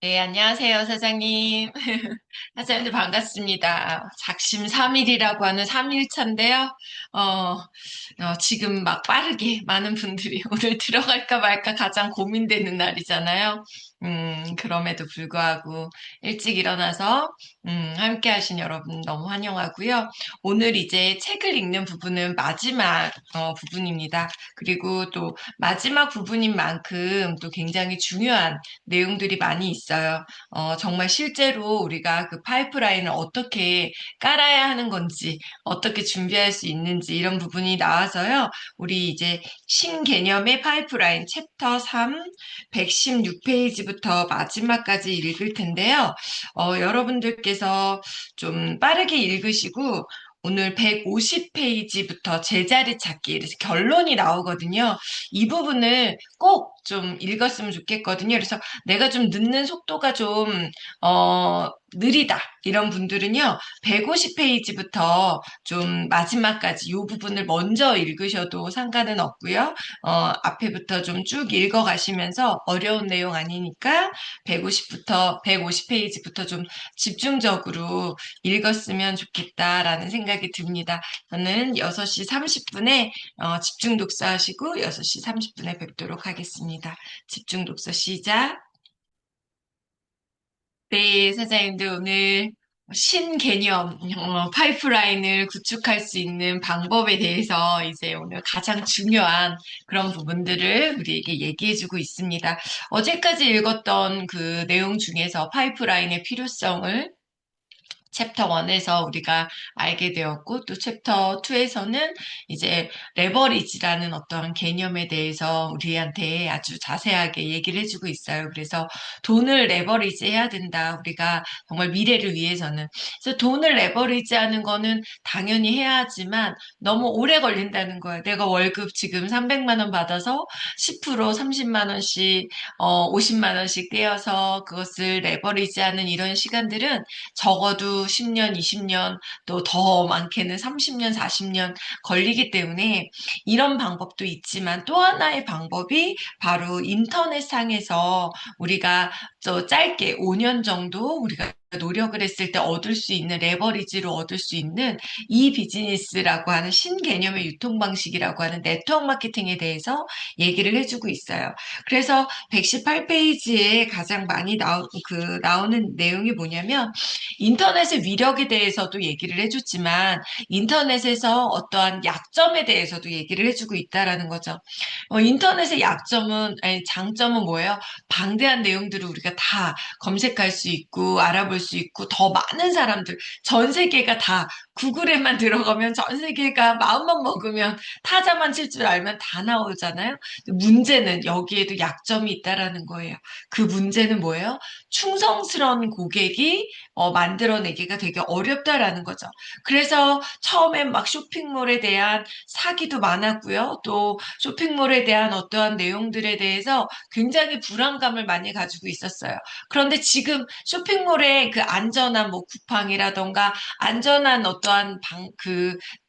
네, 안녕하세요, 사장님. 사장님들 반갑습니다. 작심삼일이라고 하는 3일차인데요. 지금 막 빠르게 많은 분들이 오늘 들어갈까 말까 가장 고민되는 날이잖아요. 그럼에도 불구하고 일찍 일어나서, 함께 하신 여러분 너무 환영하고요. 오늘 이제 책을 읽는 부분은 마지막, 부분입니다. 그리고 또 마지막 부분인 만큼 또 굉장히 중요한 내용들이 많이 있어요. 정말 실제로 우리가 그 파이프라인을 어떻게 깔아야 하는 건지, 어떻게 준비할 수 있는지 이런 부분이 나와서요. 우리 이제 신개념의 파이프라인 챕터 3, 116페이지부터 마지막까지 읽을 텐데요. 여러분들께서 좀 빠르게 읽으시고 오늘 150페이지부터 제자리 찾기, 그래서 결론이 나오거든요. 이 부분을 꼭 좀 읽었으면 좋겠거든요. 그래서 내가 좀 늦는 속도가 좀, 느리다. 이런 분들은요, 150페이지부터 좀 마지막까지 이 부분을 먼저 읽으셔도 상관은 없고요. 앞에부터 좀 쭉 읽어가시면서 어려운 내용 아니니까 150페이지부터 좀 집중적으로 읽었으면 좋겠다라는 생각이 듭니다. 저는 6시 30분에 집중 독서하시고 6시 30분에 뵙도록 하겠습니다. 집중 독서 시작. 네, 사장님들 오늘 신개념 파이프라인을 구축할 수 있는 방법에 대해서 이제 오늘 가장 중요한 그런 부분들을 우리에게 얘기해주고 있습니다. 어제까지 읽었던 그 내용 중에서 파이프라인의 필요성을 챕터 1에서 우리가 알게 되었고, 또 챕터 2에서는 이제 레버리지라는 어떤 개념에 대해서 우리한테 아주 자세하게 얘기를 해주고 있어요. 그래서 돈을 레버리지 해야 된다. 우리가 정말 미래를 위해서는. 그래서 돈을 레버리지 하는 거는 당연히 해야 하지만 너무 오래 걸린다는 거예요. 내가 월급 지금 300만 원 받아서 10% 30만 원씩, 50만 원씩 떼어서 그것을 레버리지 하는 이런 시간들은 적어도 10년, 20년, 또 더 많게는 30년, 40년 걸리기 때문에 이런 방법도 있지만 또 하나의 방법이 바로 인터넷상에서 우리가 저 짧게 5년 정도 우리가 노력을 했을 때 얻을 수 있는 레버리지로 얻을 수 있는 이 비즈니스라고 하는 신개념의 유통 방식이라고 하는 네트워크 마케팅에 대해서 얘기를 해주고 있어요. 그래서 118페이지에 가장 많이 나오는 내용이 뭐냐면 인터넷의 위력에 대해서도 얘기를 해줬지만 인터넷에서 어떠한 약점에 대해서도 얘기를 해주고 있다라는 거죠. 인터넷의 아니, 장점은 뭐예요? 방대한 내용들을 우리가 다 검색할 수 있고 알아볼 수 있고 더 많은 사람들, 전 세계가 다 구글에만 들어가면 전 세계가 마음만 먹으면 타자만 칠 줄 알면 다 나오잖아요. 문제는 여기에도 약점이 있다라는 거예요. 그 문제는 뭐예요? 충성스러운 고객이 만들어내기가 되게 어렵다라는 거죠. 그래서 처음엔 막 쇼핑몰에 대한 사기도 많았고요. 또 쇼핑몰에 대한 어떠한 내용들에 대해서 굉장히 불안감을 많이 가지고 있었어요. 그런데 지금 쇼핑몰의 그 안전한 뭐 쿠팡이라던가 안전한 어떠한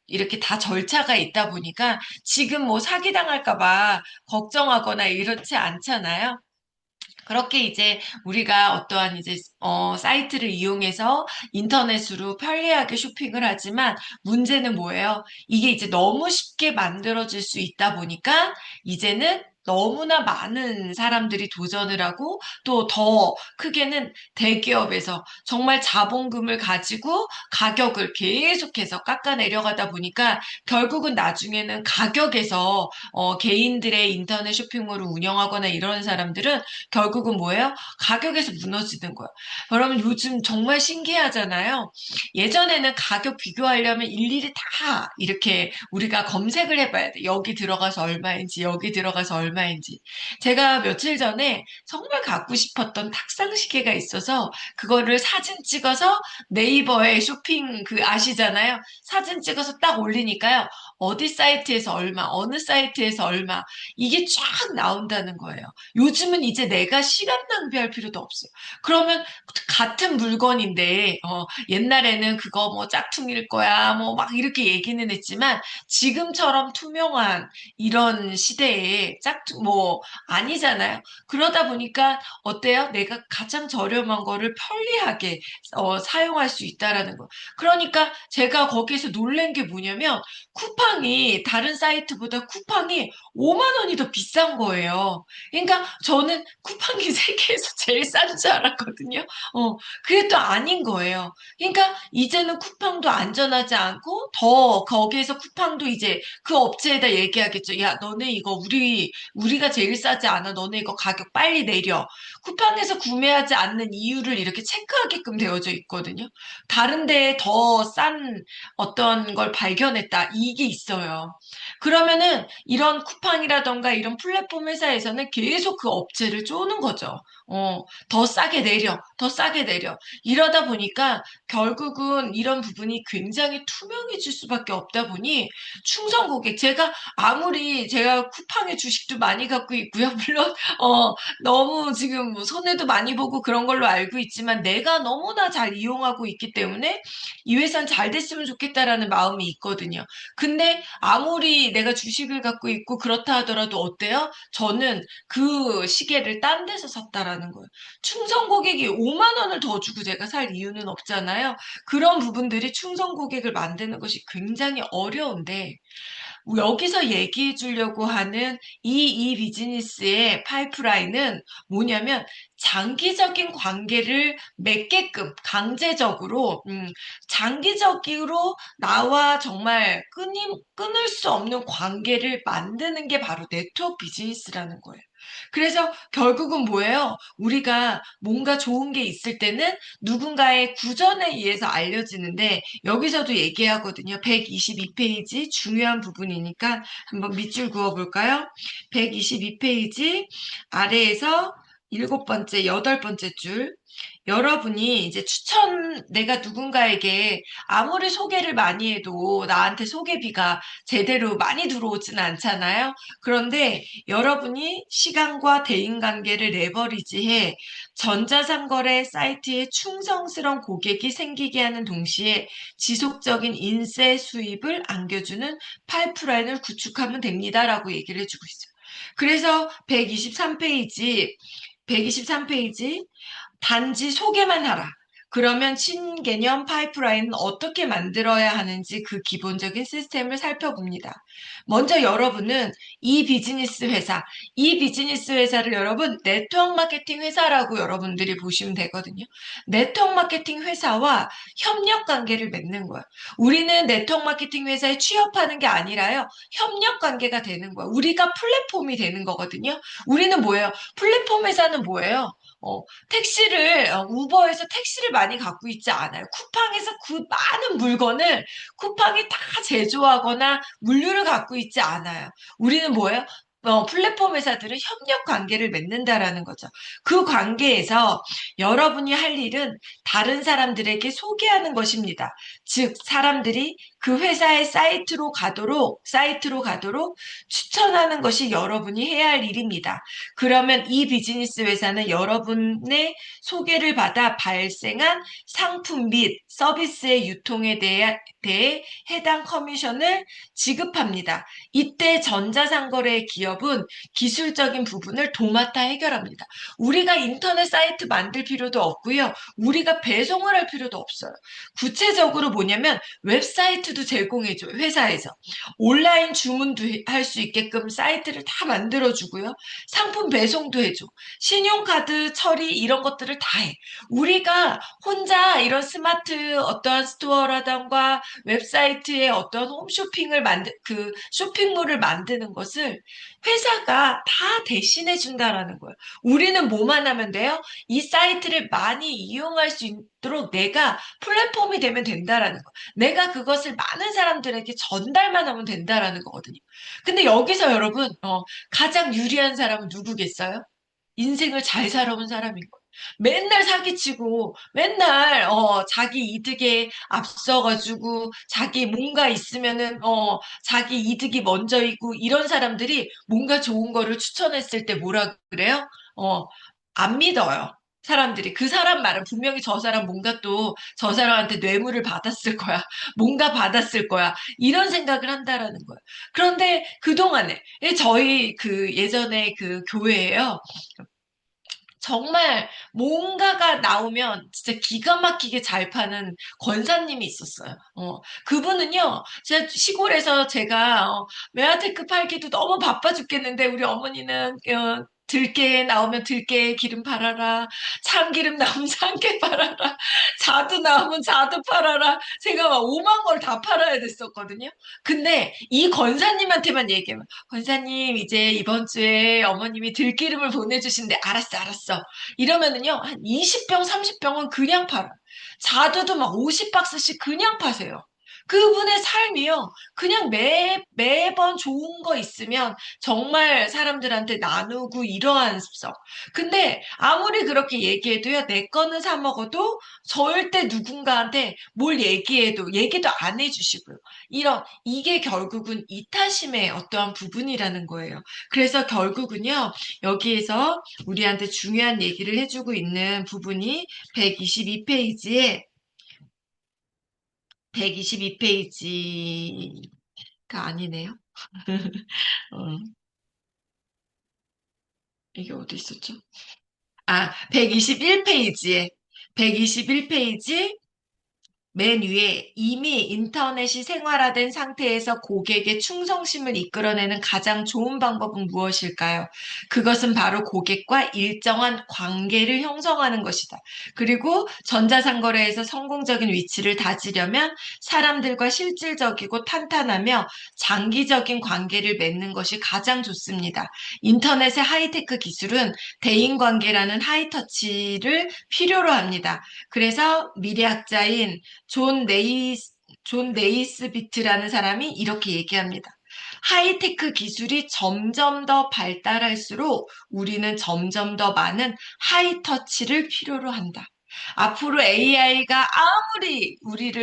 이렇게 다 절차가 있다 보니까 지금 뭐 사기당할까 봐 걱정하거나 이렇지 않잖아요. 그렇게 이제 우리가 어떠한 이제 사이트를 이용해서 인터넷으로 편리하게 쇼핑을 하지만 문제는 뭐예요? 이게 이제 너무 쉽게 만들어질 수 있다 보니까 이제는 너무나 많은 사람들이 도전을 하고 또 더 크게는 대기업에서 정말 자본금을 가지고 가격을 계속해서 깎아내려가다 보니까 결국은 나중에는 가격에서 개인들의 인터넷 쇼핑몰을 운영하거나 이런 사람들은 결국은 뭐예요? 가격에서 무너지는 거예요. 여러분 요즘 정말 신기하잖아요. 예전에는 가격 비교하려면 일일이 다 이렇게 우리가 검색을 해봐야 돼. 여기 들어가서 얼마인지, 여기 들어가서 얼마인지. 제가 며칠 전에 정말 갖고 싶었던 탁상 시계가 있어서 그거를 사진 찍어서 네이버에 쇼핑 그 아시잖아요. 사진 찍어서 딱 올리니까요. 어디 사이트에서 얼마, 어느 사이트에서 얼마, 이게 쫙 나온다는 거예요. 요즘은 이제 내가 시간 낭비할 필요도 없어요. 그러면 같은 물건인데, 옛날에는 그거 뭐 짝퉁일 거야, 뭐 막 이렇게 얘기는 했지만, 지금처럼 투명한 이런 시대에 뭐, 아니잖아요. 그러다 보니까 어때요? 내가 가장 저렴한 거를 편리하게 사용할 수 있다라는 거. 그러니까 제가 거기에서 놀란 게 뭐냐면 쿠팡이 다른 사이트보다 쿠팡이 5만 원이 더 비싼 거예요. 그러니까 저는 쿠팡이 세계에서 제일 싼 줄 알았거든요. 그게 또 아닌 거예요. 그러니까 이제는 쿠팡도 안전하지 않고 더 거기에서 쿠팡도 이제 그 업체에다 얘기하겠죠. 야, 너네 이거 우리가 제일 싸지 않아. 너네 이거 가격 빨리 내려. 쿠팡에서 구매하지 않는 이유를 이렇게 체크하게끔 되어져 있거든요. 다른 데에 더 싼 어떤 걸 발견했다. 이게 있어요. 그러면은 이런 쿠팡이라던가 이런 플랫폼 회사에서는 계속 그 업체를 쪼는 거죠. 더 싸게 내려, 더 싸게 내려. 이러다 보니까 결국은 이런 부분이 굉장히 투명해질 수밖에 없다 보니 충성 고객, 제가 쿠팡에 주식도 많이 갖고 있고요. 물론, 너무 지금 뭐 손해도 많이 보고 그런 걸로 알고 있지만 내가 너무나 잘 이용하고 있기 때문에 이 회사는 잘 됐으면 좋겠다라는 마음이 있거든요. 근데 아무리 내가 주식을 갖고 있고 그렇다 하더라도 어때요? 저는 그 시계를 딴 데서 샀다라는 거예요. 충성 고객이 5만 원을 더 주고 제가 살 이유는 없잖아요. 그런 부분들이 충성 고객을 만드는 것이 굉장히 어려운데 여기서 얘기해 주려고 하는 이 비즈니스의 파이프라인은 뭐냐면 장기적인 관계를 맺게끔 강제적으로, 장기적으로 나와 정말 끊을 수 없는 관계를 만드는 게 바로 네트워크 비즈니스라는 거예요. 그래서 결국은 뭐예요? 우리가 뭔가 좋은 게 있을 때는 누군가의 구전에 의해서 알려지는데 여기서도 얘기하거든요. 122페이지 중요한 부분이니까 한번 밑줄 그어볼까요? 122페이지 아래에서 일곱 번째, 여덟 번째 줄. 여러분이 이제 내가 누군가에게 아무리 소개를 많이 해도 나한테 소개비가 제대로 많이 들어오지는 않잖아요. 그런데 여러분이 시간과 대인관계를 레버리지해 전자상거래 사이트에 충성스러운 고객이 생기게 하는 동시에 지속적인 인쇄 수입을 안겨주는 파이프라인을 구축하면 됩니다라고 얘기를 해주고 있어요. 그래서 123페이지 단지 소개만 하라. 그러면 신개념 파이프라인은 어떻게 만들어야 하는지 그 기본적인 시스템을 살펴봅니다. 먼저 여러분은 이 비즈니스 회사를 여러분 네트워크 마케팅 회사라고 여러분들이 보시면 되거든요. 네트워크 마케팅 회사와 협력 관계를 맺는 거예요. 우리는 네트워크 마케팅 회사에 취업하는 게 아니라요. 협력 관계가 되는 거예요. 우리가 플랫폼이 되는 거거든요. 우리는 뭐예요? 플랫폼 회사는 뭐예요? 우버에서 택시를 많이 갖고 있지 않아요. 쿠팡에서 그 많은 물건을 쿠팡이 다 제조하거나 물류를 갖고 있지 않아요. 우리는 뭐예요? 플랫폼 회사들은 협력 관계를 맺는다라는 거죠. 그 관계에서 여러분이 할 일은 다른 사람들에게 소개하는 것입니다. 즉, 사람들이 그 회사의 사이트로 가도록 추천하는 것이 여러분이 해야 할 일입니다. 그러면 이 비즈니스 회사는 여러분의 소개를 받아 발생한 상품 및 서비스의 유통에 대해 해당 커미션을 지급합니다. 이때 전자상거래 기업은 기술적인 부분을 도맡아 해결합니다. 우리가 인터넷 사이트 만들 필요도 없고요. 우리가 배송을 할 필요도 없어요. 구체적으로 뭐냐면 웹사이트도 제공해줘요. 회사에서. 온라인 주문도 할 수 있게끔 사이트를 다 만들어주고요. 상품 배송도 해줘. 신용카드 처리 이런 것들을 다 해. 우리가 혼자 이런 스마트 어떠한 스토어라던가 웹사이트에 어떤 그 쇼핑몰을 만드는 것을 회사가 다 대신해 준다라는 거예요. 우리는 뭐만 하면 돼요? 이 사이트를 많이 이용할 수 있도록 내가 플랫폼이 되면 된다라는 거. 내가 그것을 많은 사람들에게 전달만 하면 된다라는 거거든요. 근데 여기서 여러분, 가장 유리한 사람은 누구겠어요? 인생을 잘 살아온 사람인 거예요. 맨날 사기치고 맨날 자기 이득에 앞서가지고 자기 뭔가 있으면은 자기 이득이 먼저이고 이런 사람들이 뭔가 좋은 거를 추천했을 때 뭐라 그래요? 어, 안 믿어요. 사람들이 그 사람 말은 분명히 저 사람 뭔가 또 저 사람한테 뇌물을 받았을 거야. 뭔가 받았을 거야. 이런 생각을 한다라는 거예요. 그런데 그동안에 저희 그 예전에 그 교회에요. 정말 뭔가가 나오면 진짜 기가 막히게 잘 파는 권사님이 있었어요. 그분은요, 진짜 시골에서 제가 메아테크 팔기도 너무 바빠 죽겠는데 우리 어머니는 들깨 나오면 들깨 기름 팔아라. 참기름 나오면 참깨 팔아라. 자두 나오면 자두 팔아라. 제가 막 5만 걸 다 팔아야 됐었거든요. 근데 이 권사님한테만 얘기하면 권사님, 이제 이번 주에 어머님이 들기름을 보내주신대. 알았어, 알았어. 이러면은요, 한 20병, 30병은 그냥 팔아. 자두도 막 50박스씩 그냥 파세요. 그분의 삶이요. 그냥 매번 좋은 거 있으면 정말 사람들한테 나누고 이러한 습성. 근데 아무리 그렇게 얘기해도요, 내 거는 사 먹어도 절대 누군가한테 뭘 얘기해도, 얘기도 안 해주시고요. 이게 결국은 이타심의 어떠한 부분이라는 거예요. 그래서 결국은요, 여기에서 우리한테 중요한 얘기를 해주고 있는 부분이 122페이지에, 122페이지가 아니네요. 어, 이게 어디 있었죠? 121페이지에, 121페이지 맨 위에 이미 인터넷이 생활화된 상태에서 고객의 충성심을 이끌어내는 가장 좋은 방법은 무엇일까요? 그것은 바로 고객과 일정한 관계를 형성하는 것이다. 그리고 전자상거래에서 성공적인 위치를 다지려면 사람들과 실질적이고 탄탄하며 장기적인 관계를 맺는 것이 가장 좋습니다. 인터넷의 하이테크 기술은 대인관계라는 하이터치를 필요로 합니다. 그래서 미래학자인 존 네이스, 존 네이스비트라는 사람이 이렇게 얘기합니다. 하이테크 기술이 점점 더 발달할수록 우리는 점점 더 많은 하이터치를 필요로 한다. 앞으로 AI가 아무리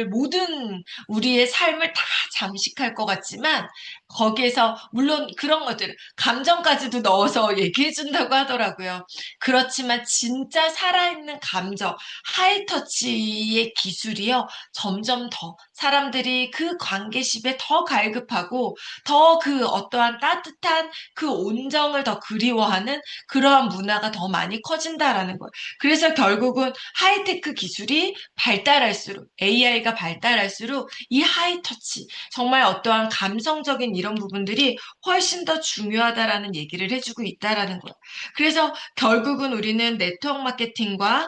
모든 우리의 삶을 다 잠식할 것 같지만 거기에서 물론 그런 것들 감정까지도 넣어서 얘기해 준다고 하더라고요. 그렇지만 진짜 살아있는 감정, 하이터치의 기술이요. 점점 더 사람들이 그 관계심에 더 갈급하고 더 그 어떠한 따뜻한 그 온정을 더 그리워하는 그러한 문화가 더 많이 커진다라는 거예요. 그래서 결국은 하이테크 기술이 발달할수록 AI가 발달할수록 이 하이터치 정말 어떠한 감성적인 이런 부분들이 훨씬 더 중요하다라는 얘기를 해주고 있다라는 거예요. 그래서 결국은 우리는 네트워크 마케팅과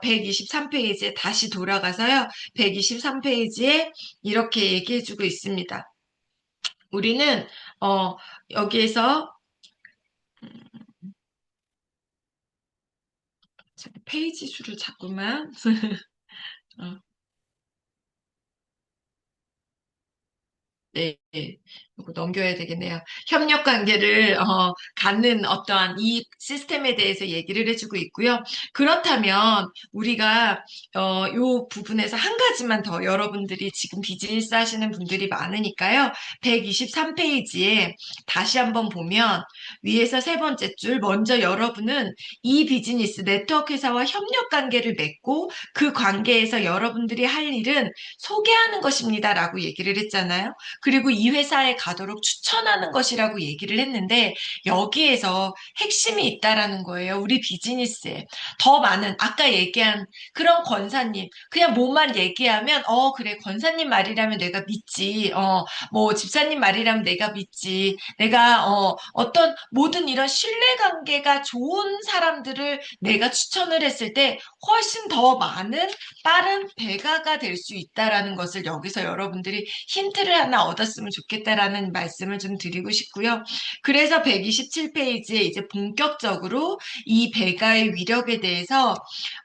123페이지에 다시 돌아가서요. 123페이지에 이렇게 얘기해주고 있습니다. 우리는 여기에서 페이지 수를 자꾸만 어, 네, 이거 넘겨야 되겠네요. 협력 관계를 갖는 어떠한 이 시스템에 대해서 얘기를 해주고 있고요. 그렇다면 우리가 요 부분에서 한 가지만 더 여러분들이 지금 비즈니스 하시는 분들이 많으니까요. 123페이지에 다시 한번 보면 위에서 세 번째 줄 먼저 여러분은 이 비즈니스 네트워크 회사와 협력 관계를 맺고 그 관계에서 여러분들이 할 일은 소개하는 것입니다라고 얘기를 했잖아요. 그리고 이 회사에 가도록 추천하는 것이라고 얘기를 했는데 여기에서 핵심이 있다라는 거예요. 우리 비즈니스에. 더 많은 아까 얘기한 그런 권사님 그냥 뭐만 얘기하면 그래 권사님 말이라면 내가 믿지. 뭐 집사님 말이라면 내가 믿지. 내가 어떤 모든 이런 신뢰관계가 좋은 사람들을 내가 추천을 했을 때 훨씬 더 많은 빠른 배가가 될 수 있다라는 것을 여기서 여러분들이 힌트를 하나 얻었으면 좋겠다라는 말씀을 좀 드리고 싶고요. 그래서 127페이지에 이제 본격적으로 이 배가의 위력에 대해서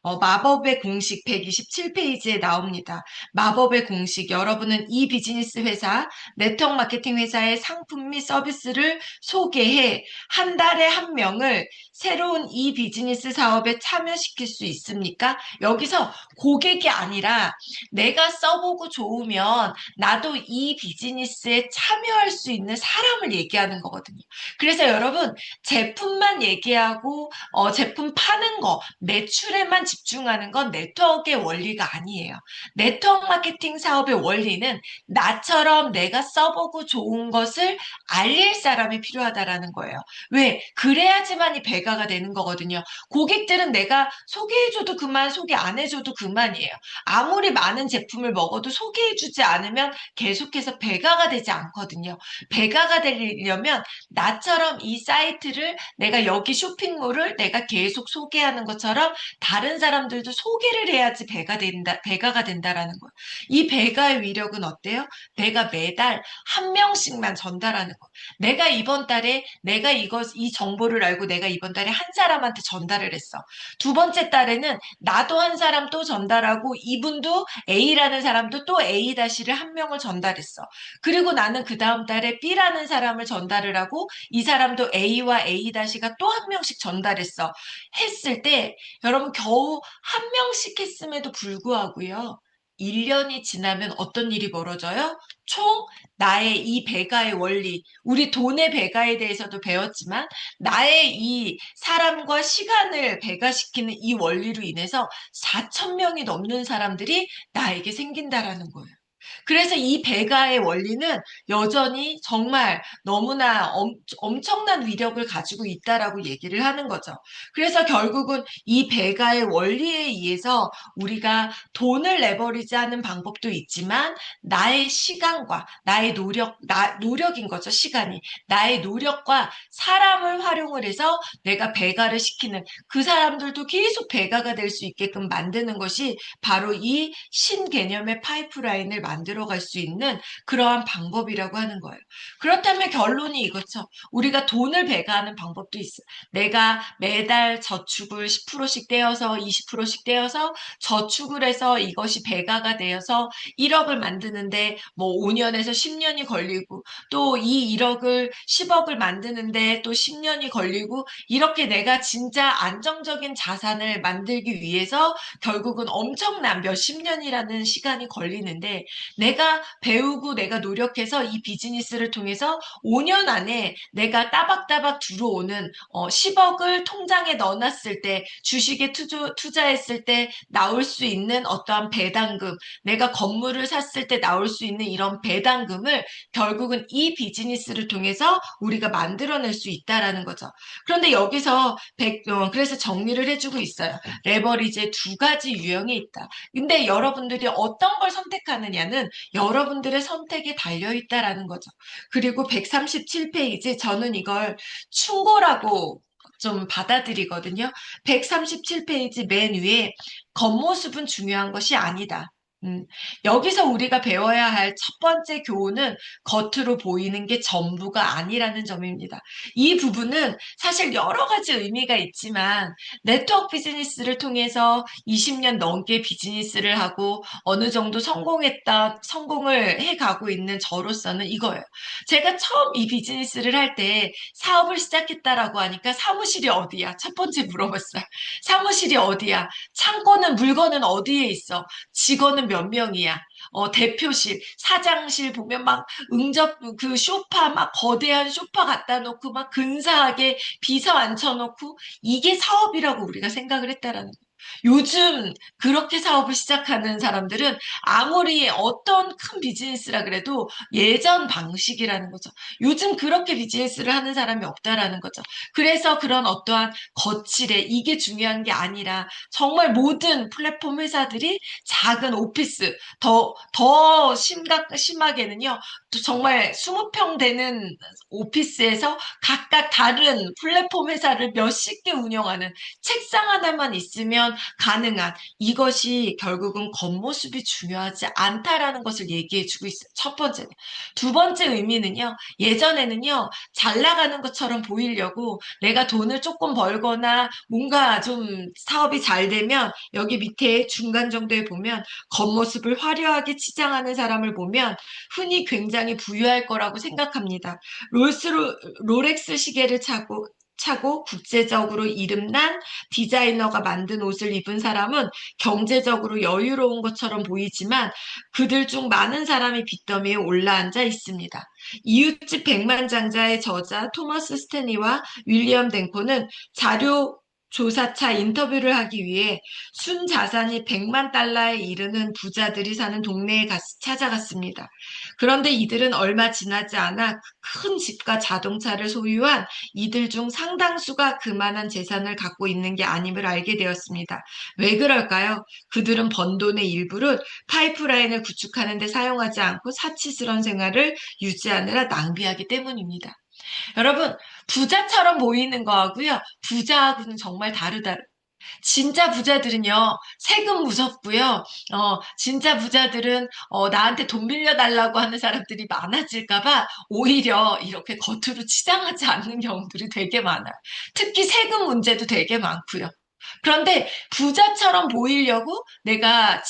마법의 공식 127페이지에 나옵니다. 마법의 공식, 여러분은 이 비즈니스 회사, 네트워크 마케팅 회사의 상품 및 서비스를 소개해 한 달에 한 명을 새로운 이 비즈니스 사업에 참여시킬 수 있습니까? 여기서 고객이 아니라 내가 써보고 좋으면 나도 이 비즈니스에 참여할 수 있는 사람을 얘기하는 거거든요. 그래서 여러분, 제품만 얘기하고 제품 파는 거, 매출에만 집중하는 건 네트워크의 원리가 아니에요. 네트워크 마케팅 사업의 원리는 나처럼 내가 써보고 좋은 것을 알릴 사람이 필요하다라는 거예요. 왜? 그래야지만이 배가가 되는 거거든요. 고객들은 내가 소개해줘도 그만, 소개 안 해줘도 그만이에요. 아무리 많은 제품을 먹어도 소개해주지 않으면 계속해서 배가가 되지 않거든요. 배가가 되려면 나처럼 이 사이트를 내가 여기 쇼핑몰을 내가 계속 소개하는 것처럼 다른 사람들도 소개를 해야지 배가가 된다라는 거예요. 이 배가의 위력은 어때요? 내가 매달 한 명씩만 전달하는 거예요. 내가 이번 달에 내가 이 정보를 알고 내가 이번 달에 한 사람한테 전달을 했어. 두 번째 달에는 나도 한 사람 또 전달하고 이분도 A라는 사람도 또 A-를 한 명을 전달했어. 그리고 나는 그 다음 달에 B라는 사람을 전달을 하고 이 사람도 A와 A-가 또 한 명씩 전달했어. 했을 때 여러분 겨우 한 명씩 했음에도 불구하고요. 1년이 지나면 어떤 일이 벌어져요? 총 나의 이 배가의 원리, 우리 돈의 배가에 대해서도 배웠지만 나의 이 사람과 시간을 배가시키는 이 원리로 인해서 4천 명이 넘는 사람들이 나에게 생긴다라는 거예요. 그래서 이 배가의 원리는 여전히 정말 너무나 엄청난 위력을 가지고 있다라고 얘기를 하는 거죠. 그래서 결국은 이 배가의 원리에 의해서 우리가 돈을 레버리지하는 방법도 있지만 나의 시간과 나의 노력인 거죠. 시간이. 나의 노력과 사람을 활용을 해서 내가 배가를 시키는 그 사람들도 계속 배가가 될 수 있게끔 만드는 것이 바로 이 신개념의 파이프라인을 만들어갈 수 있는 그러한 방법이라고 하는 거예요. 그렇다면 결론이 이거죠. 우리가 돈을 배가하는 방법도 있어요. 내가 매달 저축을 10%씩 떼어서 20%씩 떼어서 저축을 해서 이것이 배가가 되어서 1억을 만드는데 뭐 5년에서 10년이 걸리고 또 이 1억을 10억을 만드는데 또 10년이 걸리고 이렇게 내가 진짜 안정적인 자산을 만들기 위해서 결국은 엄청난 몇십 년이라는 시간이 걸리는데 내가 배우고 내가 노력해서 이 비즈니스를 통해서 5년 안에 내가 따박따박 들어오는 10억을 통장에 넣어놨을 때 주식에 투자했을 때 나올 수 있는 어떠한 배당금, 내가 건물을 샀을 때 나올 수 있는 이런 배당금을 결국은 이 비즈니스를 통해서 우리가 만들어낼 수 있다라는 거죠. 그런데 여기서 그래서 정리를 해주고 있어요. 레버리지의 두 가지 유형이 있다. 근데 여러분들이 어떤 걸 선택하느냐는 여러분들의 선택에 달려 있다라는 거죠. 그리고 137페이지 저는 이걸 충고라고 좀 받아들이거든요. 137페이지 맨 위에 겉모습은 중요한 것이 아니다. 음, 여기서 우리가 배워야 할 첫 번째 교훈은 겉으로 보이는 게 전부가 아니라는 점입니다. 이 부분은 사실 여러 가지 의미가 있지만 네트워크 비즈니스를 통해서 20년 넘게 비즈니스를 하고 어느 정도 성공을 해가고 있는 저로서는 이거예요. 제가 처음 이 비즈니스를 할 때 사업을 시작했다라고 하니까 사무실이 어디야? 첫 번째 물어봤어요. 사무실이 어디야? 창고는 물건은 어디에 있어? 직원은 몇 명이야? 대표실, 사장실 보면 막 그 소파 막 거대한 소파 갖다 놓고 막 근사하게 비서 앉혀놓고 이게 사업이라고 우리가 생각을 했다라는 거예요. 요즘 그렇게 사업을 시작하는 사람들은 아무리 어떤 큰 비즈니스라 그래도 예전 방식이라는 거죠. 요즘 그렇게 비즈니스를 하는 사람이 없다라는 거죠. 그래서 그런 어떠한 거칠에 이게 중요한 게 아니라 정말 모든 플랫폼 회사들이 작은 오피스, 더 심하게는요, 또 정말 20평 되는 오피스에서 각각 다른 플랫폼 회사를 몇십 개 운영하는 책상 하나만 있으면 가능한 이것이 결국은 겉모습이 중요하지 않다라는 것을 얘기해주고 있어요. 첫 번째는. 두 번째 의미는요. 예전에는요. 잘 나가는 것처럼 보이려고 내가 돈을 조금 벌거나 뭔가 좀 사업이 잘 되면 여기 밑에 중간 정도에 보면 겉모습을 화려하게 치장하는 사람을 보면 흔히 굉장히 부유할 거라고 생각합니다. 롤렉스 시계를 차고 국제적으로 이름난 디자이너가 만든 옷을 입은 사람은 경제적으로 여유로운 것처럼 보이지만 그들 중 많은 사람이 빚더미에 올라앉아 있습니다. 이웃집 백만장자의 저자 토머스 스테니와 윌리엄 댕코는 자료 조사차 인터뷰를 하기 위해 순 자산이 100만 달러에 이르는 부자들이 사는 동네에 찾아갔습니다. 그런데 이들은 얼마 지나지 않아 큰 집과 자동차를 소유한 이들 중 상당수가 그만한 재산을 갖고 있는 게 아님을 알게 되었습니다. 왜 그럴까요? 그들은 번 돈의 일부를 파이프라인을 구축하는 데 사용하지 않고 사치스러운 생활을 유지하느라 낭비하기 때문입니다. 여러분, 부자처럼 보이는 거하고요. 부자하고는 정말 다르다. 진짜 부자들은요, 세금 무섭고요. 진짜 부자들은 나한테 돈 빌려달라고 하는 사람들이 많아질까봐 오히려 이렇게 겉으로 치장하지 않는 경우들이 되게 많아요. 특히 세금 문제도 되게 많고요. 그런데 부자처럼 보이려고 내가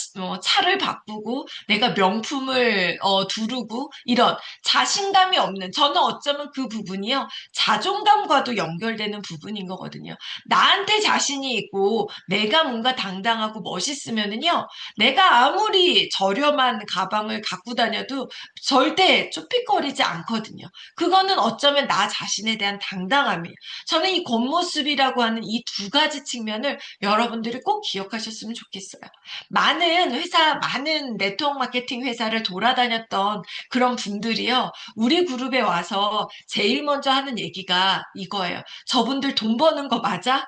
차를 바꾸고 내가 명품을 두르고 이런 자신감이 없는 저는 어쩌면 그 부분이요 자존감과도 연결되는 부분인 거거든요. 나한테 자신이 있고 내가 뭔가 당당하고 멋있으면은요 내가 아무리 저렴한 가방을 갖고 다녀도 절대 쭈삣거리지 않거든요. 그거는 어쩌면 나 자신에 대한 당당함이에요. 저는 이 겉모습이라고 하는 이 두 가지 측면을 여러분들이 꼭 기억하셨으면 좋겠어요. 많은 네트워크 마케팅 회사를 돌아다녔던 그런 분들이요. 우리 그룹에 와서 제일 먼저 하는 얘기가 이거예요. 저분들 돈 버는 거 맞아?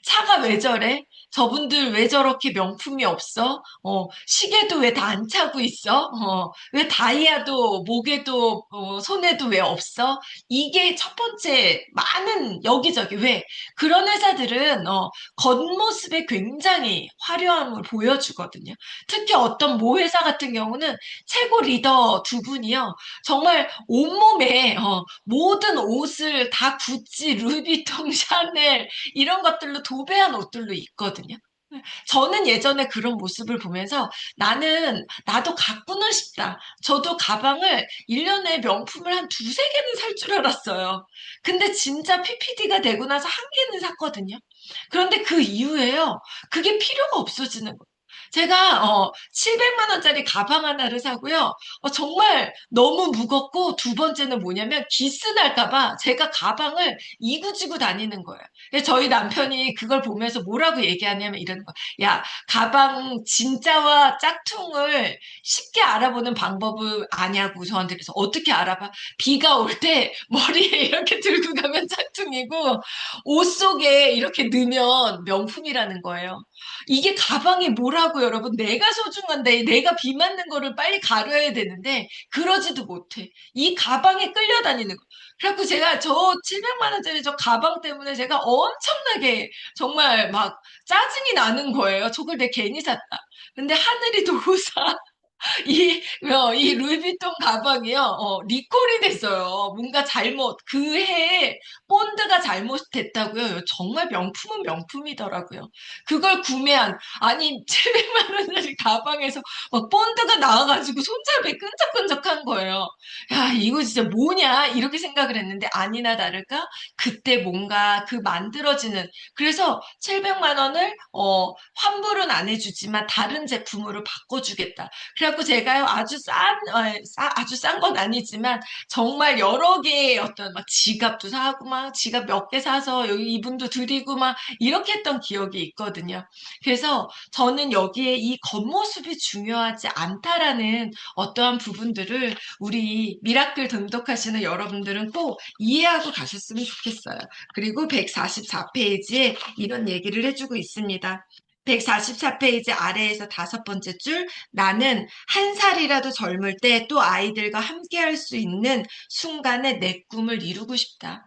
차가 왜 저래? 저분들 왜 저렇게 명품이 없어? 시계도 왜 다 안 차고 있어? 왜 다이아도 목에도 손에도 왜 없어? 이게 첫 번째 많은 여기저기 왜 그런 회사들은 겉모습에 굉장히 화려함을 보여주거든요. 특히 어떤 모 회사 같은 경우는 최고 리더 두 분이요. 정말 온몸에 모든 옷을 다 구찌, 루이비통, 샤넬 이런 것들로 도배한 옷들로 입거든요. 저는 예전에 그런 모습을 보면서 나도 갖고는 싶다. 저도 가방을 1년에 명품을 한 두세 개는 살 줄 알았어요. 근데 진짜 PPD가 되고 나서 한 개는 샀거든요. 그런데 그 이후에요. 그게 필요가 없어지는 거예요. 제가 700만 원짜리 가방 하나를 사고요. 정말 너무 무겁고 두 번째는 뭐냐면 기스 날까 봐 제가 가방을 이구지구 다니는 거예요. 근데 저희 남편이 그걸 보면서 뭐라고 얘기하냐면 이러는 거예요. 야, 가방 진짜와 짝퉁을 쉽게 알아보는 방법을 아냐고 저한테 그래서 어떻게 알아봐? 비가 올 때 머리에 이렇게 들고 가면 짝퉁이고 옷 속에 이렇게 넣으면 명품이라는 거예요. 이게 가방이 뭐라고 여러분 내가 소중한데 내가 비 맞는 거를 빨리 가려야 되는데 그러지도 못해. 이 가방에 끌려다니는 거. 그래갖고 제가 저 700만 원짜리 저 가방 때문에 제가 엄청나게 정말 막 짜증이 나는 거예요. 저걸 내가 괜히 샀다. 근데 하늘이 도우사 이 루이비통 가방이요, 리콜이 됐어요. 뭔가 그 해에 본드가 잘못됐다고요. 정말 명품은 명품이더라고요. 그걸 아니, 700만 원짜리 가방에서 막 본드가 나와가지고 손잡이 끈적끈적한 거예요. 야, 이거 진짜 뭐냐? 이렇게 생각을 했는데 아니나 다를까? 그때 뭔가 그 만들어지는, 그래서 700만 원을, 환불은 안 해주지만 다른 제품으로 바꿔주겠다. 그래갖고 제가요, 아주 싼 건 아니지만, 정말 여러 개의 어떤 막 지갑도 사고 막 지갑 몇 개 사서 여기 이분도 드리고 막 이렇게 했던 기억이 있거든요. 그래서 저는 여기에 이 겉모습이 중요하지 않다라는 어떠한 부분들을 우리 미라클 등록하시는 여러분들은 꼭 이해하고 가셨으면 좋겠어요. 그리고 144페이지에 이런 얘기를 해주고 있습니다. 144페이지 아래에서 다섯 번째 줄, 나는 한 살이라도 젊을 때 또 아이들과 함께 할 수 있는 순간에 내 꿈을 이루고 싶다.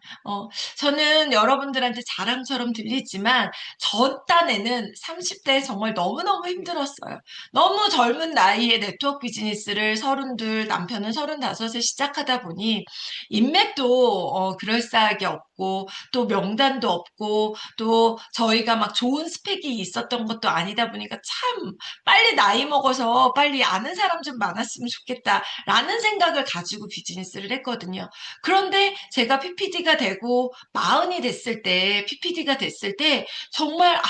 저는 여러분들한테 자랑처럼 들리지만, 저 딴에는 30대에 정말 너무너무 힘들었어요. 너무 젊은 나이에 네트워크 비즈니스를 32, 남편은 35에 시작하다 보니, 인맥도 그럴싸하게 없고, 또 명단도 없고, 또 저희가 막 좋은 스펙이 있었던 것도 아니다 보니까 참 빨리 나이 먹어서 빨리 아는 사람 좀 많았으면 좋겠다라는 생각을 가지고 비즈니스를 했거든요. 그런데 제가 PPD가 되고 마흔이 됐을 때, PPD가 됐을 때 정말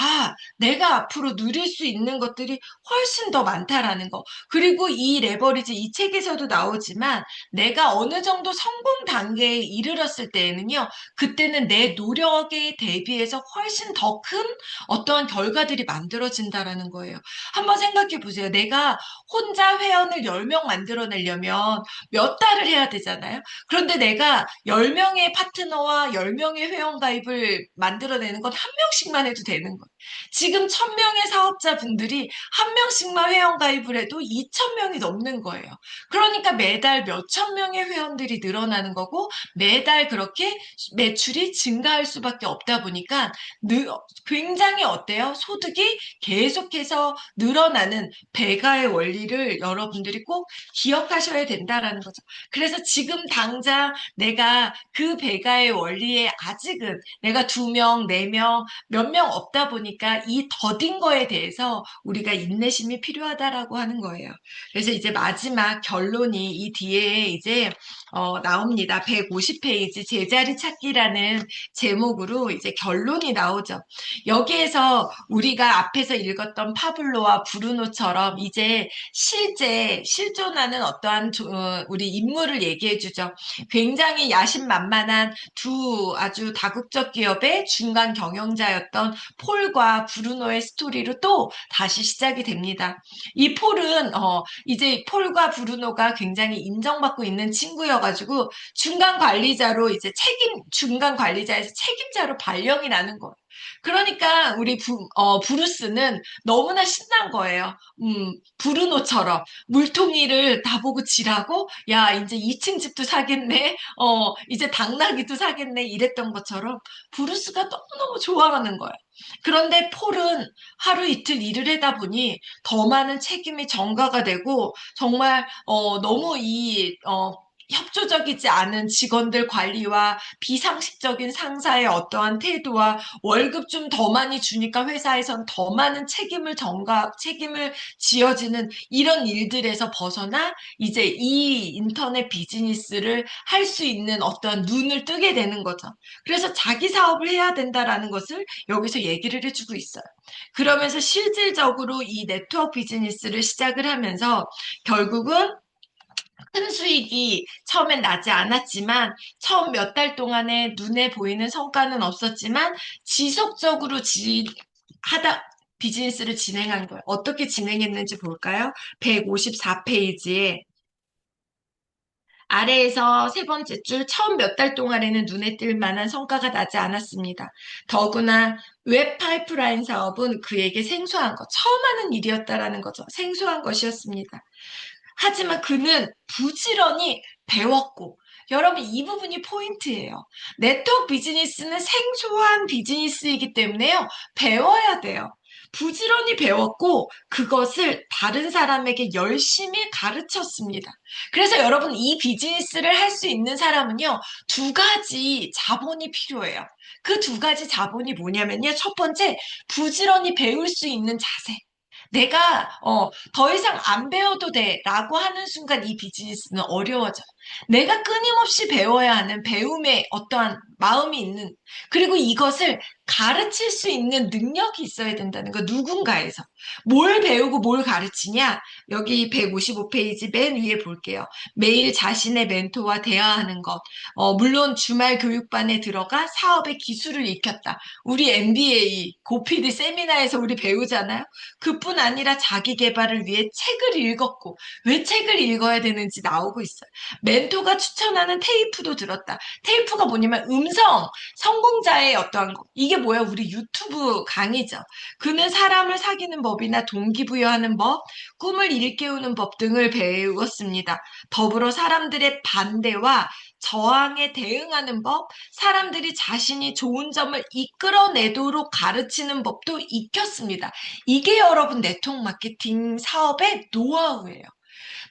내가 앞으로 누릴 수 있는 것들이 훨씬 더 많다라는 거. 그리고 이 레버리지 이 책에서도 나오지만 내가 어느 정도 성공 단계에 이르렀을 때에는요. 그때는 내 노력에 대비해서 훨씬 더 큰 어떠한 결과들이 만들어진다라는 거예요. 한번 생각해 보세요. 내가 혼자 회원을 10명 만들어내려면 몇 달을 해야 되잖아요. 그런데 내가 10명의 파트너와 10명의 회원 가입을 만들어내는 건 한 명씩만 해도 되는 거예요. 지금 1000명의 사업자분들이 한 명씩만 회원 가입을 해도 2000명이 넘는 거예요. 그러니까 매달 몇천 명의 회원들이 늘어나는 거고 매달 그렇게 매출이 증가할 수밖에 없다 보니까 굉장히 어때요? 소득이 계속해서 늘어나는 배가의 원리를 여러분들이 꼭 기억하셔야 된다라는 거죠. 그래서 지금 당장 내가 그 배가의 원리에 아직은 내가 2명, 4명, 몇 명 없다 보니까 이 더딘 거에 대해서 우리가 인내심이 필요하다라고 하는 거예요. 그래서 이제 마지막 결론이 이 뒤에 이제 나옵니다. 150페이지 제자리 찾기라는 제목으로 이제 결론이 나오죠. 여기에서 우리가 앞에서 읽었던 파블로와 브루노처럼 이제 실제 실존하는 어떠한 우리 인물을 얘기해 주죠. 굉장히 야심만만한 두 아주 다국적 기업의 중간 경영자였던 폴과 브루노의 스토리로 또 다시 시작이 됩니다. 이 폴은 이제 폴과 브루노가 굉장히 인정받고 있는 친구여가지고 중간 관리자에서 책임자로 발령이 나는 거예요. 그러니까 우리 브루스는 너무나 신난 거예요. 브루노처럼 물통이를 다보고 지라고 야 이제 2층 집도 사겠네. 이제 당나귀도 사겠네 이랬던 것처럼 브루스가 너무너무 좋아하는 거예요. 그런데 폴은 하루 이틀 일을 하다 보니 더 많은 책임이 전가가 되고 정말 너무 협조적이지 않은 직원들 관리와 비상식적인 상사의 어떠한 태도와 월급 좀 더 많이 주니까 회사에선 더 많은 책임을 지어지는 이런 일들에서 벗어나 이제 이 인터넷 비즈니스를 할 수 있는 어떠한 눈을 뜨게 되는 거죠. 그래서 자기 사업을 해야 된다라는 것을 여기서 얘기를 해주고 있어요. 그러면서 실질적으로 이 네트워크 비즈니스를 시작을 하면서 결국은 큰 수익이 처음엔 나지 않았지만 처음 몇 달 동안에 눈에 보이는 성과는 없었지만 지속적으로 하다 비즈니스를 진행한 거예요. 어떻게 진행했는지 볼까요? 154페이지에 아래에서 세 번째 줄 처음 몇 달 동안에는 눈에 띌 만한 성과가 나지 않았습니다. 더구나 웹 파이프라인 사업은 그에게 생소한 것, 처음 하는 일이었다라는 거죠. 생소한 것이었습니다. 하지만 그는 부지런히 배웠고, 여러분 이 부분이 포인트예요. 네트워크 비즈니스는 생소한 비즈니스이기 때문에요. 배워야 돼요. 부지런히 배웠고 그것을 다른 사람에게 열심히 가르쳤습니다. 그래서 여러분 이 비즈니스를 할 수 있는 사람은요. 두 가지 자본이 필요해요. 그 두 가지 자본이 뭐냐면요. 첫 번째, 부지런히 배울 수 있는 자세. 내가 더 이상 안 배워도 돼라고 하는 순간 이 비즈니스는 어려워져요. 내가 끊임없이 배워야 하는 배움의 어떠한 마음이 있는 그리고 이것을 가르칠 수 있는 능력이 있어야 된다는 거 누군가에서 뭘 배우고 뭘 가르치냐 여기 155페이지 맨 위에 볼게요. 매일 자신의 멘토와 대화하는 것 물론 주말 교육반에 들어가 사업의 기술을 익혔다. 우리 MBA 고피디 세미나에서 우리 배우잖아요. 그뿐 아니라 자기 개발을 위해 책을 읽었고 왜 책을 읽어야 되는지 나오고 있어요. 멘토가 추천하는 테이프도 들었다. 테이프가 뭐냐면 성공자의 어떠한 거. 이게 뭐야? 우리 유튜브 강의죠. 그는 사람을 사귀는 법이나 동기부여하는 법, 꿈을 일깨우는 법 등을 배웠습니다. 더불어 사람들의 반대와 저항에 대응하는 법, 사람들이 자신이 좋은 점을 이끌어내도록 가르치는 법도 익혔습니다. 이게 여러분 네트워크 마케팅 사업의 노하우예요.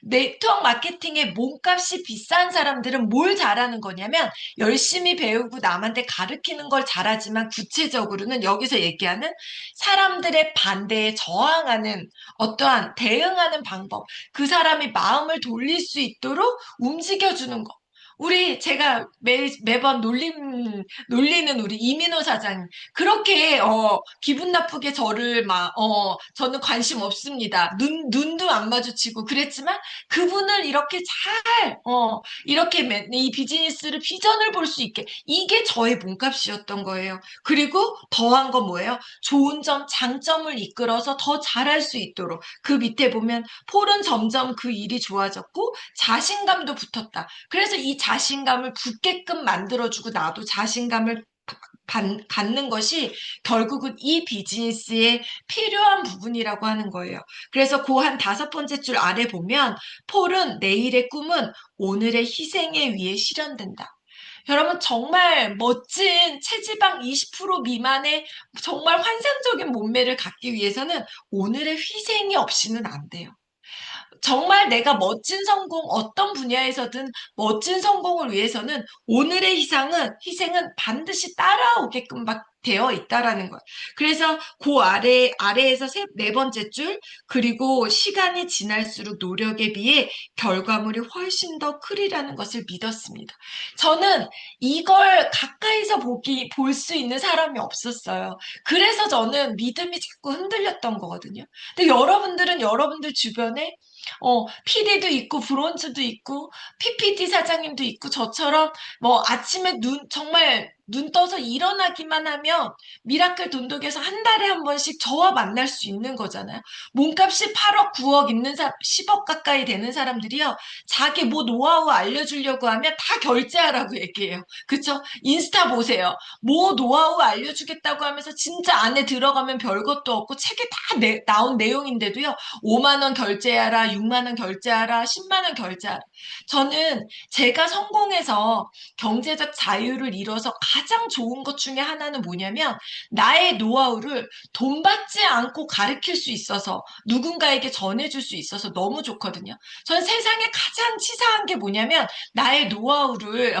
네트워크 마케팅의 몸값이 비싼 사람들은 뭘 잘하는 거냐면 열심히 배우고 남한테 가르치는 걸 잘하지만 구체적으로는 여기서 얘기하는 사람들의 반대에 저항하는 어떠한 대응하는 방법, 그 사람이 마음을 돌릴 수 있도록 움직여주는 거. 제가 매번 놀리는 우리 이민호 사장님. 그렇게, 기분 나쁘게 저는 관심 없습니다. 눈도 안 마주치고 그랬지만 그분을 이렇게 이 비즈니스를 비전을 볼 수 있게. 이게 저의 몸값이었던 거예요. 그리고 더한 건 뭐예요? 좋은 점, 장점을 이끌어서 더 잘할 수 있도록. 그 밑에 보면 폴은 점점 그 일이 좋아졌고 자신감도 붙었다. 그래서 이 자신감을 붙게끔 만들어주고 나도 자신감을 갖는 것이 결국은 이 비즈니스에 필요한 부분이라고 하는 거예요. 그래서 그 한 5번째 줄 아래 보면 폴은 내일의 꿈은 오늘의 희생에 의해 실현된다. 여러분 정말 멋진 체지방 20% 미만의 정말 환상적인 몸매를 갖기 위해서는 오늘의 희생이 없이는 안 돼요. 정말 내가 멋진 성공, 어떤 분야에서든 멋진 성공을 위해서는 오늘의 희생은 반드시 따라오게끔 막 되어 있다라는 거예요. 그래서 그 아래에서 네 번째 줄, 그리고 시간이 지날수록 노력에 비해 결과물이 훨씬 더 크리라는 것을 믿었습니다. 저는 이걸 가까이서 볼 수 있는 사람이 없었어요. 그래서 저는 믿음이 자꾸 흔들렸던 거거든요. 근데 여러분들은 여러분들 주변에 PD도 있고, 브론즈도 있고, PPT 사장님도 있고, 저처럼 뭐 아침에 정말 눈 떠서 일어나기만 하면 미라클 돈독에서 한 달에 한 번씩 저와 만날 수 있는 거잖아요. 몸값이 8억, 9억 10억 가까이 되는 사람들이요. 자기 뭐 노하우 알려주려고 하면 다 결제하라고 얘기해요. 그쵸? 인스타 보세요. 뭐 노하우 알려주겠다고 하면서 진짜 안에 들어가면 별것도 없고 책에 다 나온 내용인데도요. 5만 원 결제하라, 6만 원 결제하라, 10만 원 결제하라. 저는 제가 성공해서 경제적 자유를 이뤄서 가장 좋은 것 중에 하나는 뭐냐면 나의 노하우를 돈 받지 않고 가르칠 수 있어서 누군가에게 전해줄 수 있어서 너무 좋거든요. 전 세상에 가장 치사한 게 뭐냐면 나의 노하우를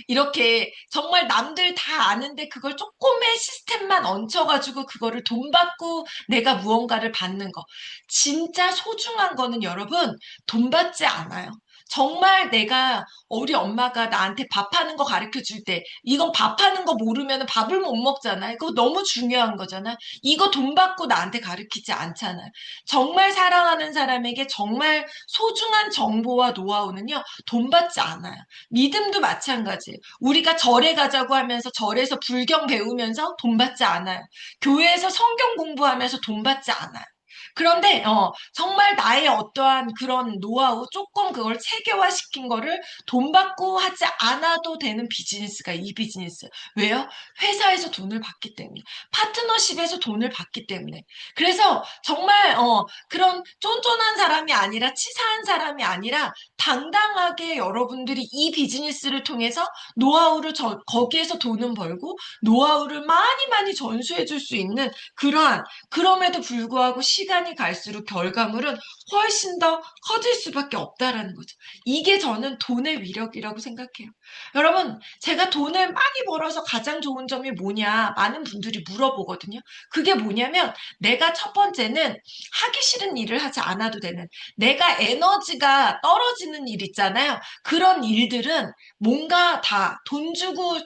이렇게 정말 남들 다 아는데 그걸 조금의 시스템만 얹혀가지고 그거를 돈 받고 내가 무언가를 받는 거. 진짜 소중한 거는 여러분 돈 받지 않아요. 정말 우리 엄마가 나한테 밥하는 거 가르쳐 줄 때, 이건 밥하는 거 모르면 밥을 못 먹잖아요. 그거 너무 중요한 거잖아요. 이거 돈 받고 나한테 가르치지 않잖아요. 정말 사랑하는 사람에게 정말 소중한 정보와 노하우는요, 돈 받지 않아요. 믿음도 마찬가지예요. 우리가 절에 가자고 하면서 절에서 불경 배우면서 돈 받지 않아요. 교회에서 성경 공부하면서 돈 받지 않아요. 그런데 정말 나의 어떠한 그런 노하우 조금 그걸 체계화시킨 거를 돈 받고 하지 않아도 되는 비즈니스가 이 비즈니스. 왜요? 회사에서 돈을 받기 때문에. 파트너십에서 돈을 받기 때문에. 그래서 정말 그런 쫀쫀한 사람이 아니라 치사한 사람이 아니라 당당하게 여러분들이 이 비즈니스를 통해서 노하우를 거기에서 돈은 벌고 노하우를 많이 많이 전수해 줄 수 있는 그럼에도 불구하고 시간이 갈수록 결과물은 훨씬 더 커질 수밖에 없다라는 거죠. 이게 저는 돈의 위력이라고 생각해요. 여러분, 제가 돈을 많이 벌어서 가장 좋은 점이 뭐냐 많은 분들이 물어보거든요. 그게 뭐냐면 내가 첫 번째는 하기 싫은 일을 하지 않아도 되는 내가 에너지가 떨어지는 일 있잖아요. 그런 일들은 뭔가 다 돈 주고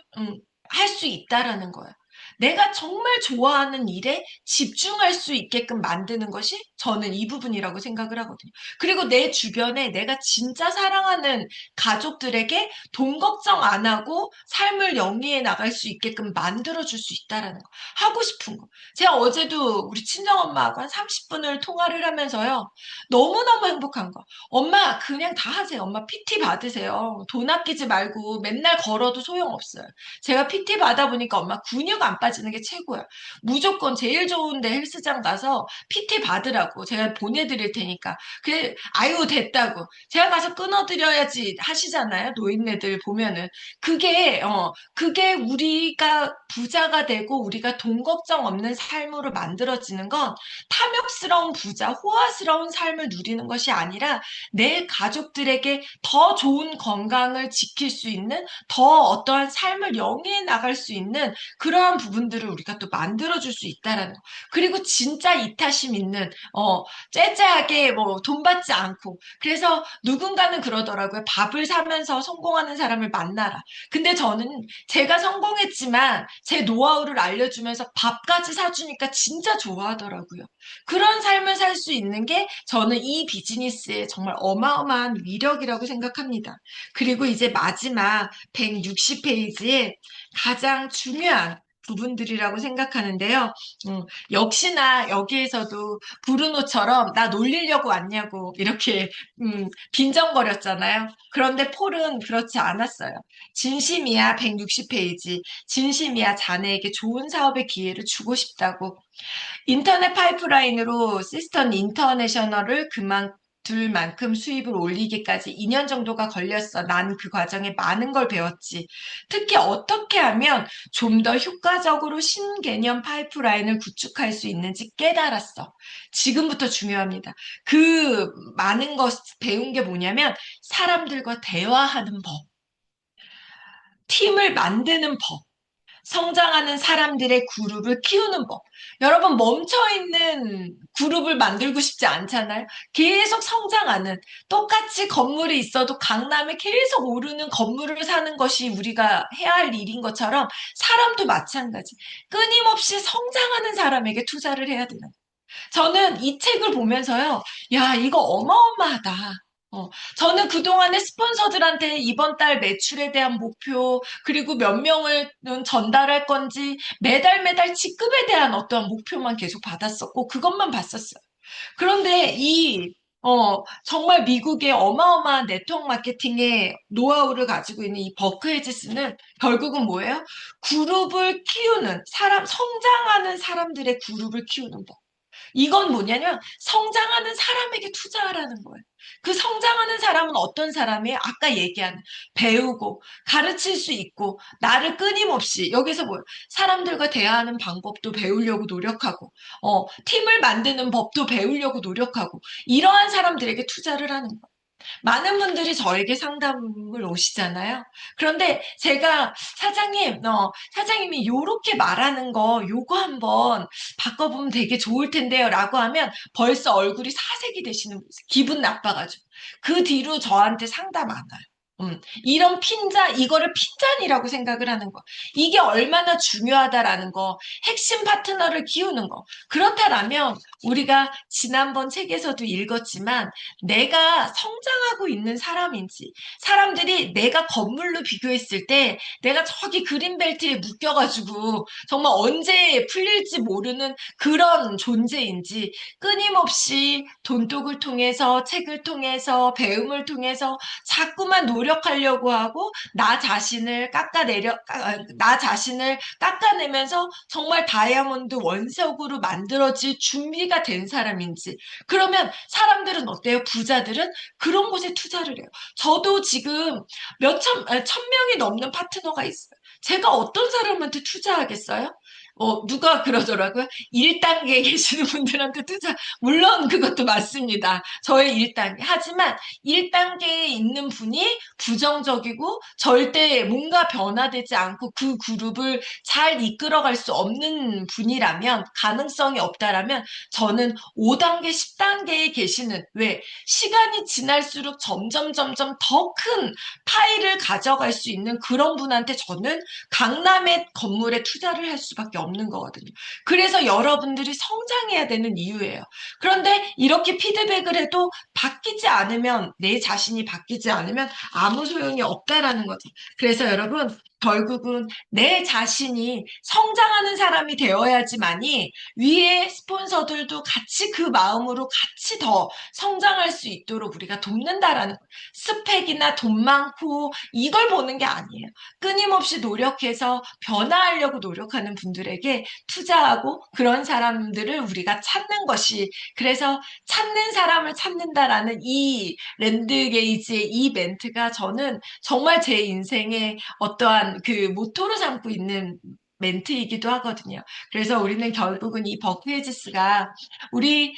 할 수 있다라는 거예요. 내가 정말 좋아하는 일에 집중할 수 있게끔 만드는 것이 저는 이 부분이라고 생각을 하거든요. 그리고 내 주변에 내가 진짜 사랑하는 가족들에게 돈 걱정 안 하고 삶을 영위해 나갈 수 있게끔 만들어줄 수 있다라는 거. 하고 싶은 거. 제가 어제도 우리 친정엄마하고 한 30분을 통화를 하면서요. 너무너무 행복한 거. 엄마, 그냥 다 하세요. 엄마 PT 받으세요. 돈 아끼지 말고 맨날 걸어도 소용없어요. 제가 PT 받아보니까 엄마 근육 안 빠지는 게 최고야. 무조건 제일 좋은데 헬스장 가서 PT 받으라고 제가 보내드릴 테니까. 그래, 아유, 됐다고. 제가 가서 끊어드려야지 하시잖아요. 노인네들 보면은. 그게 우리가 부자가 되고 우리가 돈 걱정 없는 삶으로 만들어지는 건 탐욕스러운 부자, 호화스러운 삶을 누리는 것이 아니라 내 가족들에게 더 좋은 건강을 지킬 수 있는 더 어떠한 삶을 영위해 나갈 수 있는 그러한 부분들을 우리가 또 만들어줄 수 있다라는 거. 그리고 진짜 이타심 있는, 째째하게 뭐 돈 받지 않고. 그래서 누군가는 그러더라고요. 밥을 사면서 성공하는 사람을 만나라. 근데 저는 제가 성공했지만 제 노하우를 알려주면서 밥까지 사주니까 진짜 좋아하더라고요. 그런 삶을 살 수 있는 게 저는 이 비즈니스의 정말 어마어마한 위력이라고 생각합니다. 그리고 이제 마지막 160페이지에 가장 중요한 부분들이라고 생각하는데요. 역시나 여기에서도 브루노처럼 나 놀리려고 왔냐고 이렇게 빈정거렸잖아요. 그런데 폴은 그렇지 않았어요. 진심이야 160페이지. 진심이야 자네에게 좋은 사업의 기회를 주고 싶다고. 인터넷 파이프라인으로 시스턴 인터내셔널을 그만둘 만큼 수입을 올리기까지 2년 정도가 걸렸어. 난 그 과정에 많은 걸 배웠지. 특히 어떻게 하면 좀 더 효과적으로 신개념 파이프라인을 구축할 수 있는지 깨달았어. 지금부터 중요합니다. 그 많은 것 배운 게 뭐냐면 사람들과 대화하는 법, 팀을 만드는 법, 성장하는 사람들의 그룹을 키우는 법. 여러분, 멈춰있는 그룹을 만들고 싶지 않잖아요? 계속 성장하는, 똑같이 건물이 있어도 강남에 계속 오르는 건물을 사는 것이 우리가 해야 할 일인 것처럼 사람도 마찬가지. 끊임없이 성장하는 사람에게 투자를 해야 되는 거예요. 저는 이 책을 보면서요, 야, 이거 어마어마하다. 저는 그동안에 스폰서들한테 이번 달 매출에 대한 목표, 그리고 몇 명을 전달할 건지 매달 매달 직급에 대한 어떠한 목표만 계속 받았었고, 그것만 봤었어요. 그런데 정말 미국의 어마어마한 네트워크 마케팅의 노하우를 가지고 있는 이 버크 헤지스는 결국은 뭐예요? 그룹을 키우는 성장하는 사람들의 그룹을 키우는 법. 이건 뭐냐면 성장하는 사람에게 투자하라는 거예요. 그 성장하는 사람은 어떤 사람이에요? 아까 얘기한 배우고 가르칠 수 있고 나를 끊임없이 여기서 뭐예요? 사람들과 대화하는 방법도 배우려고 노력하고 팀을 만드는 법도 배우려고 노력하고 이러한 사람들에게 투자를 하는 거예요. 많은 분들이 저에게 상담을 오시잖아요. 그런데 제가 사장님이 요렇게 말하는 거 요거 한번 바꿔보면 되게 좋을 텐데요. 라고 하면 벌써 얼굴이 사색이 되시는 분이 있어요. 기분 나빠가지고. 그 뒤로 저한테 상담 안 와요. 이거를 핀잔이라고 생각을 하는 거. 이게 얼마나 중요하다라는 거. 핵심 파트너를 키우는 거. 그렇다라면 우리가 지난번 책에서도 읽었지만 내가 성장하고 있는 사람인지, 사람들이 내가 건물로 비교했을 때 내가 저기 그린벨트에 묶여가지고 정말 언제 풀릴지 모르는 그런 존재인지 끊임없이 돈독을 통해서 책을 통해서 배움을 통해서 자꾸만 노력하려고 하고 나 자신을 깎아내면서 정말 다이아몬드 원석으로 만들어질 준비가 된 사람인지 그러면 사람들은 어때요? 부자들은 그런 곳에 투자를 해요. 저도 지금 1,000명이 넘는 파트너가 있어요. 제가 어떤 사람한테 투자하겠어요? 누가 그러더라고요. 1단계에 계시는 분들한테 투자, 물론 그것도 맞습니다. 저의 1단계. 하지만 1단계에 있는 분이 부정적이고 절대 뭔가 변화되지 않고 그 그룹을 잘 이끌어갈 수 없는 분이라면, 가능성이 없다라면 저는 5단계, 10단계에 계시는, 왜? 시간이 지날수록 점점 더 큰 파일을 가져갈 수 있는 그런 분한테 저는 강남의 건물에 투자를 할 수밖에 없는 없는 거거든요. 그래서 여러분들이 성장해야 되는 이유예요. 그런데 이렇게 피드백을 해도 바뀌지 않으면, 내 자신이 바뀌지 않으면 아무 소용이 없다라는 거죠. 그래서 여러분, 결국은 내 자신이 성장하는 사람이 되어야지만이 위에 스폰서들도 같이 그 마음으로 같이 더 성장할 수 있도록 우리가 돕는다라는 거예요. 스펙이나 돈 많고 이걸 보는 게 아니에요. 끊임없이 노력해서 변화하려고 노력하는 분들에게 투자하고 그런 사람들을 우리가 찾는 것이, 그래서 찾는 사람을 찾는다라는 이 랜드게이지의 이 멘트가 저는 정말 제 인생의 어떠한 그 모토로 삼고 있는 멘트이기도 하거든요. 그래서 우리는 결국은 이 버크헤지스가 우리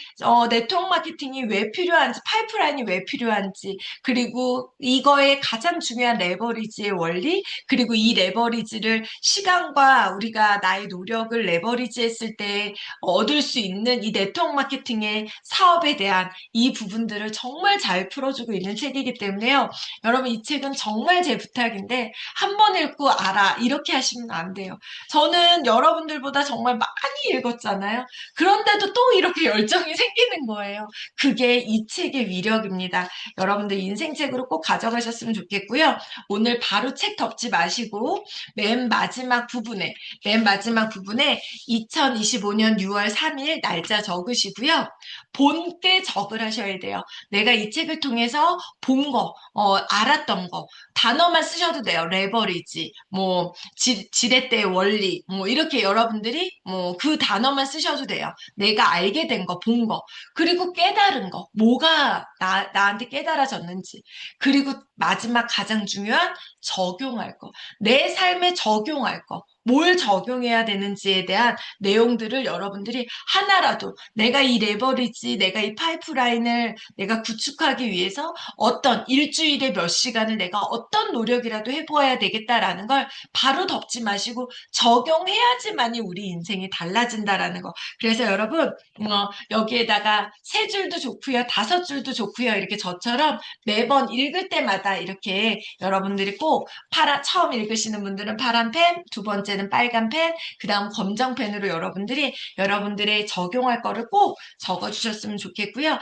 네트워크 마케팅이 왜 필요한지, 파이프라인이 왜 필요한지, 그리고 이거의 가장 중요한 레버리지의 원리, 그리고 이 레버리지를 시간과 우리가 나의 노력을 레버리지했을 때 얻을 수 있는 이 네트워크 마케팅의 사업에 대한 이 부분들을 정말 잘 풀어주고 있는 책이기 때문에요. 여러분, 이 책은 정말 제 부탁인데 한 번 읽고 알아 이렇게 하시면 안 돼요. 저는 여러분들보다 정말 많이 읽었잖아요. 그런데도 또 이렇게 열정이 생기는 거예요. 그게 이 책의 위력입니다. 여러분들 인생책으로 꼭 가져가셨으면 좋겠고요. 오늘 바로 책 덮지 마시고 맨 마지막 부분에 2025년 6월 3일 날짜 적으시고요. 본때 적을 하셔야 돼요. 내가 이 책을 통해서 본 거, 알았던 거, 단어만 쓰셔도 돼요. 레버리지, 뭐 지렛대의 원리, 뭐 이렇게 여러분들이 뭐 그 단어만 쓰셔도 돼요. 내가 알게 된 거, 본 거, 그리고 깨달은 거, 뭐가 나한테 깨달아졌는지, 그리고 마지막 가장 중요한 적용할 거, 내 삶에 적용할 거, 뭘 적용해야 되는지에 대한 내용들을 여러분들이 하나라도 내가 이 레버리지, 내가 이 파이프라인을 내가 구축하기 위해서 어떤 일주일에 몇 시간을 내가 어떤 노력이라도 해보아야 되겠다라는 걸 바로 덮지 마시고 적용해야지만이 우리 인생이 달라진다라는 거. 그래서 여러분, 여기에다가 세 줄도 좋고요, 다섯 줄도 좋고요, 이렇게 저처럼 매번 읽을 때마다 이렇게 여러분들이 꼭 처음 읽으시는 분들은 파란 펜, 두 번째는 빨간 펜, 그 다음 검정 펜으로 여러분들이 여러분들의 적용할 거를 꼭 적어주셨으면 좋겠고요.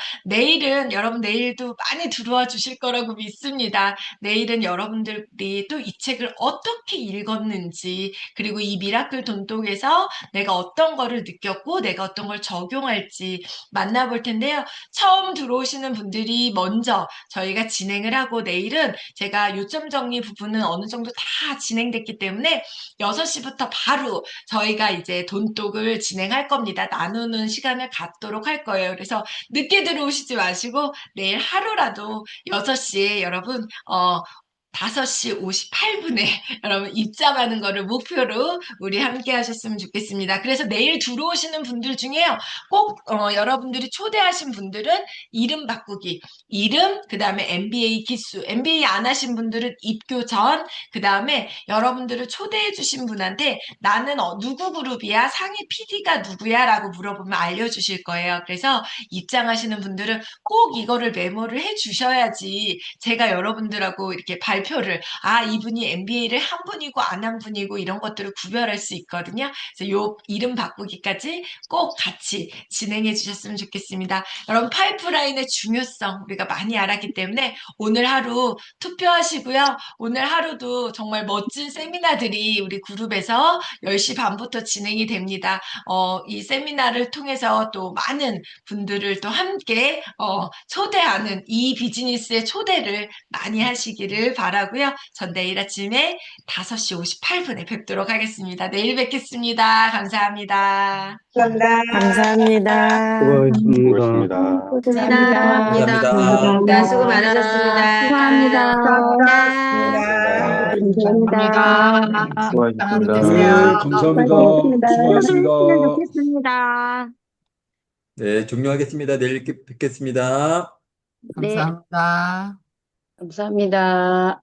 여러분 내일도 많이 들어와 주실 거라고 믿습니다. 내일은 여러분들이 또 이 책을 어떻게 읽었는지, 그리고 이 미라클 돈독에서 내가 어떤 거를 느꼈고 내가 어떤 걸 적용할지 만나볼 텐데요. 처음 들어오시는 분들이 먼저 저희가 진행을 하고, 내일은 제가 요점 정리 부분은 어느 정도 다 진행됐기 때문에 6시부터 바로 저희가 이제 돈독을 진행할 겁니다. 나누는 시간을 갖도록 할 거예요. 그래서 늦게 들어오시지 마시고 내일 하루라도 6시에 여러분 5시 58분에 여러분 입장하는 거를 목표로 우리 함께 하셨으면 좋겠습니다. 그래서 내일 들어오시는 분들 중에요. 꼭 여러분들이 초대하신 분들은 이름 바꾸기, 이름, 그 다음에 MBA 기수, MBA 안 하신 분들은 입교 전, 그 다음에 여러분들을 초대해 주신 분한테 나는 누구 그룹이야? 상위 PD가 누구야? 라고 물어보면 알려주실 거예요. 그래서 입장하시는 분들은 꼭 이거를 메모를 해 주셔야지 제가 여러분들하고 이렇게 발표를, 이분이 MBA를 한 분이고 안 한 분이고 이런 것들을 구별할 수 있거든요. 그래서 요 이름 바꾸기까지 꼭 같이 진행해 주셨으면 좋겠습니다. 여러분, 파이프라인의 중요성 우리가 많이 알았기 때문에 오늘 하루 투표하시고요. 오늘 하루도 정말 멋진 세미나들이 우리 그룹에서 10시 반부터 진행이 됩니다. 이 세미나를 통해서 또 많은 분들을 또 함께 초대하는 이 비즈니스의 초대를 많이 하시기를 바라고요. 전 내일 아침에 5시 58분에 뵙도록 하겠습니다. 내일 뵙겠습니다. 감사합니다. 감사합니다. 수고하셨습니다. 감사합니다. 감사합니다. 수고 많으셨습니다. 수고합니다. 감사합니다. 수고하셨습니다. 네, 감사합니다. 수고하셨습니다. 좋겠습니다. 네, 종료하겠습니다. 내일 뵙겠습니다. 감사합니다. 감사합니다.